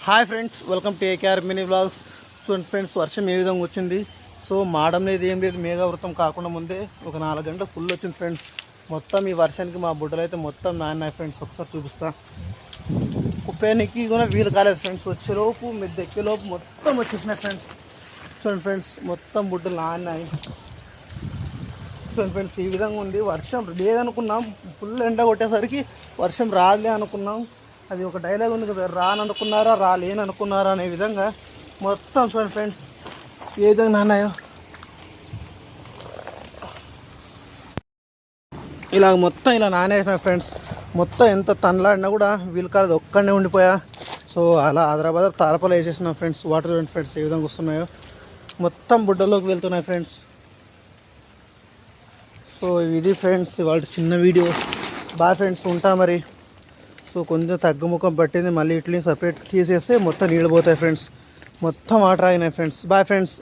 Hi friends, welcome to AKR mini blogs. చూడండి friends, వర్షం ఏ విధంగా వచ్చింది. సో మాడం లేదు, ఏం లేదు. మేఘావృతం కాకుండా ముందే ఒక 4 గంటలు ఫుల్ వచ్చింది ఫ్రెండ్స్. మొత్తం ఈ వర్షానికి మా బుడ్డలు అయితే మొత్తం నాన్నాయి ఫ్రెండ్స్. ఒకసారి చూపిస్తా. కుప్పేనికి కూడా వీలు కాలేదు ఫ్రెండ్స్. వచ్చేలోపు మిద్దె ఎక్కేలోపు మొత్తం వచ్చేసినాయి ఫ్రెండ్స్. చూడండి ఫ్రెండ్స్, మొత్తం బుడ్డలు నాన్నాయి. చూడండి ఫ్రెండ్స్, ఈ విధంగా ఉంది. వర్షం లేదనుకున్నాం, ఫుల్ ఎండ కొట్టేసరికి వర్షం రాలే అనుకున్నాం. అది ఒక డైలాగ్ ఉంది కదా, రాననుకున్నారా రాలేననుకున్నారా అనే విధంగా మొత్తం చూడండి ఫ్రెండ్స్ ఏ విధంగా అన్నాయో. ఇలా మొత్తం ఇలా నానేసిన ఫ్రెండ్స్. మొత్తం ఎంత తనలాడినా కూడా వీలు కాలేదు, ఒక్కడనే ఉండిపోయా. సో అలా హైదరాబాద్ తాళపలు వేసేసిన ఫ్రెండ్స్. వాటర్ చూడండి ఫ్రెండ్స్ ఏ విధంగా వస్తున్నాయో, మొత్తం బుడ్డలోకి వెళ్తున్నాయి ఫ్రెండ్స్. సో ఇది ఫ్రెండ్స్ వాళ్ళ చిన్న వీడియో. బాయ్ ఫ్రెండ్స్, ఉంటా మరి. సో కొంచెం తగ్గుముఖం పట్టింది, మళ్ళీ ఇట్లని సపరేట్ తీసేస్తే మొత్తం నీళ్ళు పోతాయి ఫ్రెండ్స్. మొత్తం వాటర్ ఆగినాయి ఫ్రెండ్స్. Bye friends.